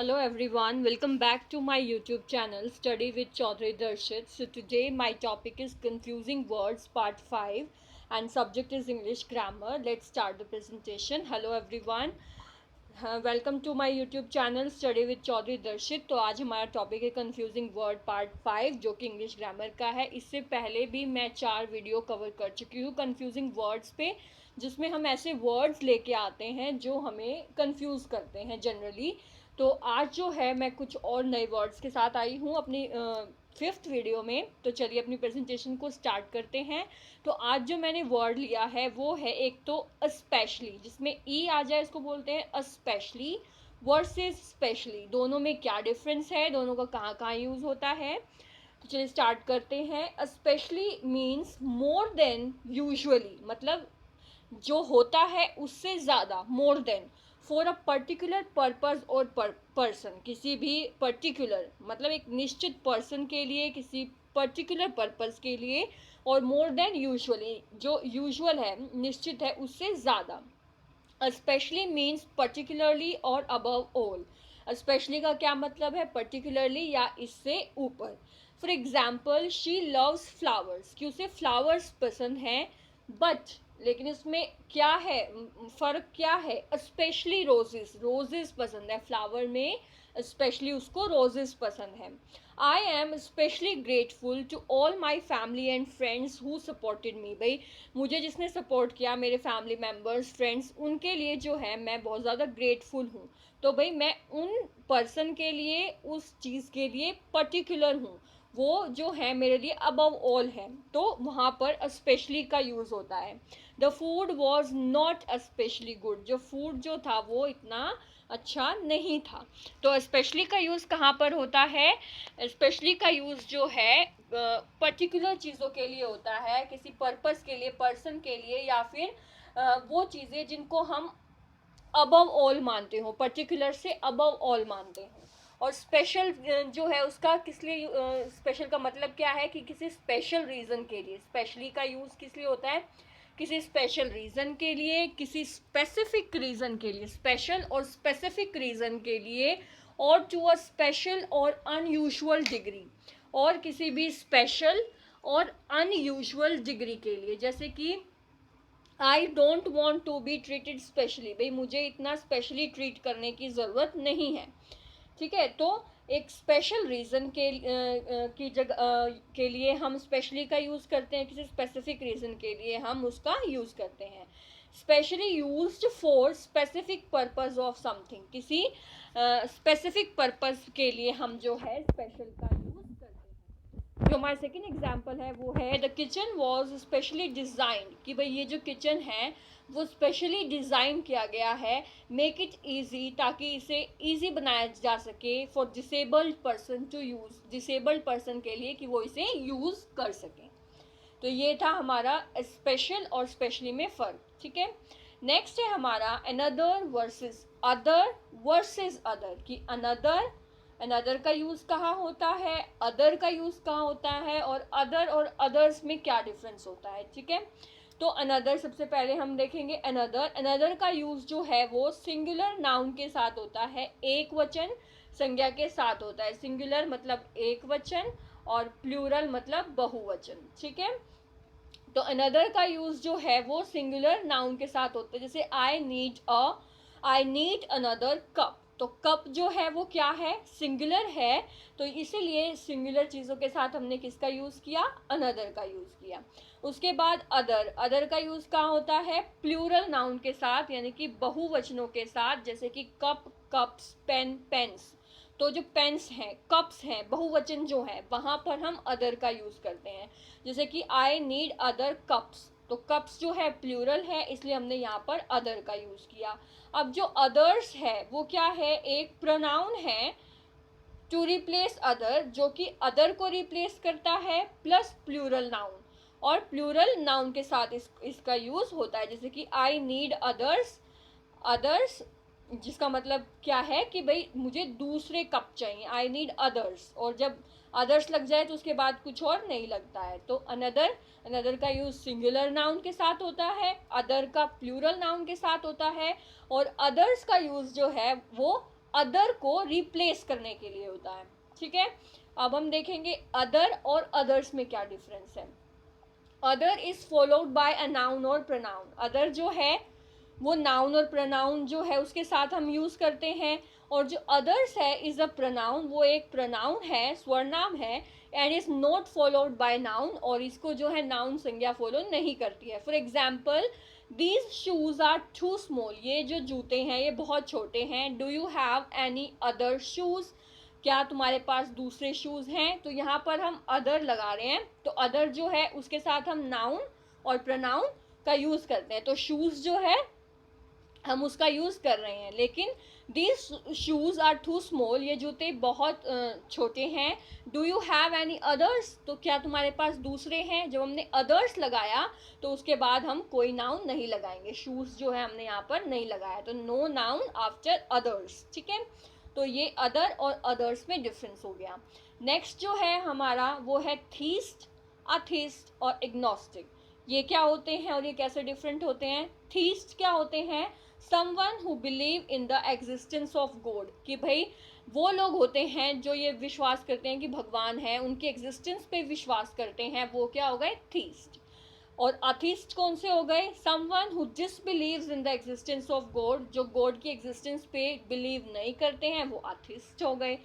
Hello everyone, welcome back to my YouTube channel Study with Chaudhary Darshit. So today my topic is confusing words part 5 and subject is English grammar. Let's start the presentation. Hello everyone. Welcome to my YouTube channel study with Chaudhary Darshit. तो आज हमारा topic है confusing word part 5 जो कि English grammar का है। इससे पहले भी मैं 4 वीडियो कवर कर चुकी हूँ कंफ्यूजिंग वर्ड्स पे, जिसमें हम ऐसे वर्ड्स लेके आते हैं जो हमें कंफ्यूज करते हैं जनरली। तो आज जो है मैं कुछ और नए वर्ड्स के साथ आई हूँ अपनी 5th वीडियो में। तो चलिए अपनी प्रेजेंटेशन को स्टार्ट करते हैं। तो आज जो मैंने वर्ड लिया है वो है एक तो स्पेशली, जिसमें ई आ जाए इसको बोलते हैं स्पेशली वर्सेस स्पेशली। दोनों में क्या डिफरेंस है, दोनों का कहाँ कहाँ यूज़ होता है। तो चलिए स्टार्ट करते हैं। Specially means more than usually, मतलब जो होता है उससे ज़्यादा, more than for a particular purpose और पर्सन। किसी भी पर्टिकुलर मतलब एक निश्चित पर्सन के लिए, किसी पर्टिकुलर पर्पस के लिए, और मोर देन यूजुअली जो यूजुअल है, निश्चित है, उससे ज़्यादा। स्पेशली मीन्स पर्टिकुलरली और अबव ऑल। स्पेशली का क्या मतलब है, पर्टिकुलरली या इससे ऊपर। For example she loves flowers, कि उसे फ्लावर्स पसंद हैं, बट लेकिन इसमें क्या है, फ़र्क क्या है, स्पेशली रोजेस, रोजेस पसंद है फ्लावर में, स्पेशली उसको रोजेस पसंद है। I am specially grateful to all my family and friends who supported me. भाई मुझे जिसने सपोर्ट किया, मेरे फैमिली मेम्बर्स, फ्रेंड्स, उनके लिए जो है मैं बहुत ज़्यादा ग्रेटफुल हूँ। तो भाई मैं उन पर्सन के लिए, उस चीज़ के लिए पर्टिकुलर हूँ, वो जो है मेरे लिए अबव ऑल है। तो वहाँ पर स्पेशली का यूज़ होता है। The food was not specially good, जो फूड जो था वो इतना अच्छा नहीं था। तो स्पेशली का यूज़ कहाँ पर होता है, स्पेशली का यूज़ जो है पर्टिकुलर चीज़ों के लिए होता है, किसी पर्पस के लिए, पर्सन के लिए, या फिर वो चीज़ें जिनको हम अबव ऑल मानते हो, पर्टिकुलर से अबव ऑल मानते हो। और स्पेशल जो है उसका किस लिए, स्पेशल का मतलब क्या है कि किसी स्पेशल रीज़न के लिए। स्पेशली का यूज़ किस लिए होता है, किसी स्पेशल रीज़न के लिए, किसी स्पेसिफिक रीज़न के लिए, स्पेशल और स्पेसिफिक रीज़न के लिए, और टू अ स्पेशल और अनयूजुअल डिग्री, और किसी भी स्पेशल और अनयूजुअल डिग्री के लिए। जैसे कि I don't want to be treated specially, भाई मुझे इतना स्पेशली ट्रीट करने की ज़रूरत नहीं है। ठीक है, तो एक स्पेशल रीज़न के की जगह के लिए हम स्पेशली का यूज़ करते हैं, किसी स्पेसिफिक रीज़न के लिए हम उसका यूज़ करते हैं। Specially used for specific purpose of something, किसी स्पेसिफिक पर्पस के लिए हम जो है स्पेशल का यूज़ करते हैं। जो हमारा सेकेंड एग्जाम्पल है वो है the kitchen was specially designed, कि भाई ये जो किचन है वो स्पेशली डिज़ाइन किया गया है, मेक इट ईजी, ताकि इसे ईजी बनाया जा सके, for disabled person to use, disabled person के लिए कि वो इसे यूज़ कर सकें। तो ये था हमारा स्पेशल और स्पेशली में फ़र्क। ठीक है, नेक्स्ट है हमारा another versus other, versus other, कि अनदर, अनदर का यूज़ कहाँ होता है, अदर का यूज़ कहाँ होता है, और अदर और अदर्स में क्या डिफरेंस होता है। ठीक है, तो अनदर सबसे पहले हम देखेंगे। अनदर, अनदर का यूज़ जो है वो सिंगुलर नाउन के साथ होता है, एक वचन संज्ञा के साथ होता है। सिंगुलर मतलब एक वचन और प्लूरल मतलब बहुवचन। ठीक है, तो अनदर का यूज जो है वो सिंगुलर नाउन के साथ होता है। जैसे आई नीड अनदर कप, तो कप जो है वो क्या है, सिंगुलर है, तो इसीलिए सिंगुलर चीज़ों के साथ हमने किसका यूज़ किया, अनदर का यूज़ किया। उसके बाद अदर, अदर का यूज़ कहाँ होता है, प्लूरल नाउन के साथ, यानी कि बहुवचनों के साथ। जैसे कि कप, कप्स, पेन, पेन्स। तो जो पेन्स हैं, कप्स हैं, बहुवचन जो है, वहाँ पर हम अदर का यूज़ करते हैं। जैसे कि आई नीड अदर कप्स, तो कप्स जो है प्लूरल है, इसलिए हमने यहाँ पर अदर का यूज़ किया। अब जो अदर्स है वो क्या है, एक प्रोनाउन है टू रिप्लेस अदर, जो कि अदर को रिप्लेस करता है, प्लस प्लूरल नाउन, और प्लूरल नाउन के साथ इसका यूज़ होता है। जैसे कि आई नीड अदर्स, अदर्स जिसका मतलब क्या है कि भाई मुझे दूसरे कप चाहिए, आई नीड अदर्स, और जब अदर्स लग जाए तो उसके बाद कुछ और नहीं लगता है। तो अनदर, अनदर का यूज सिंगुलर नाउन के साथ होता है, अदर का प्लूरल नाउन के साथ होता है, और अदर्स का यूज जो है वो अदर को रिप्लेस करने के लिए होता है, ठीक है। अब हम देखेंगे अदर और अदर्स में क्या डिफरेंस है। Other is followed by a noun और प्रोनाउन। अदर जो है वो नाउन और प्रोनाउन जो है उसके साथ हम यूज करते हैं, और जो अदर्स है इज अ प्रोनाउन, वो एक प्रोनाउन है, स्वर्नाम है, and is not followed by noun, और इसको जो है नाउन संज्ञा फॉलो नहीं करती है। For example, these shoes are too small, ये जो जूते हैं ये बहुत छोटे हैं। Do you have any other shoes, क्या तुम्हारे पास दूसरे शूज हैं। तो यहाँ पर हम अदर लगा रहे हैं, तो अदर जो है उसके साथ हम नाउन और प्रोनाउन का यूज करते हैं। तो शूज जो है हम उसका यूज कर रहे हैं, लेकिन these shoes are too small, ये जूते बहुत छोटे हैं। Do you have any others, तो क्या तुम्हारे पास दूसरे हैं। जब हमने अदर्स लगाया तो उसके बाद हम कोई नाउन नहीं लगाएंगे, शूज जो है हमने यहाँ पर नहीं लगाया, तो नो नाउन आफ्टर अदर्स, ठीक है। तो ये अदर और अदर्स में डिफरेंस हो गया। नेक्स्ट जो है हमारा वो है थीस्ट, अथीस्ट और एग्नोस्टिक। ये क्या होते हैं और ये कैसे डिफरेंट होते हैं। थीस्ट क्या होते हैं, someone who believe in the existence of God, कि भाई वो लोग होते हैं जो ये विश्वास करते हैं कि भगवान है, उनके एग्जिस्टेंस पे विश्वास करते हैं, वो क्या हो गए, थीस्ट। और अथिस्ट कौन से हो गए, someone who disbelieves in the existence of God, जो गॉड की एग्जिस्टेंस पे बिलीव नहीं करते हैं, वो अथिस्ट हो गए।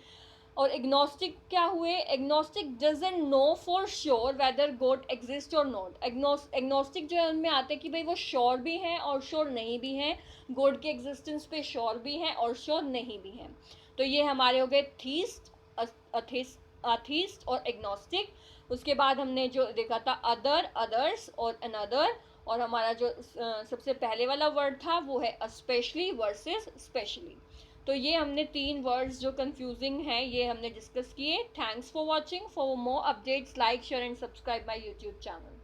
और एग्नोस्टिक क्या हुए, agnostic doesn't know for sure whether God exist और नॉट। एग्नोस्टिक जो है उनमें आते हैं कि भाई वो श्योर भी हैं और श्योर नहीं भी हैं, गॉड के एग्जिस्टेंस पे श्योर भी हैं और श्योर नहीं भी हैं। तो ये हमारे हो गए थीस्ट, अथीस्ट और एग्नोस्टिक। उसके बाद हमने जो देखा था अदर, अदर्स और अनदर, और हमारा जो सबसे पहले वाला वर्ड था वो है स्पेशली वर्सेस स्पेशली। तो ये हमने 3 वर्ड्स जो कंफ्यूजिंग हैं ये हमने डिस्कस किए। Thanks for watching. For more updates like share and subscribe my YouTube channel.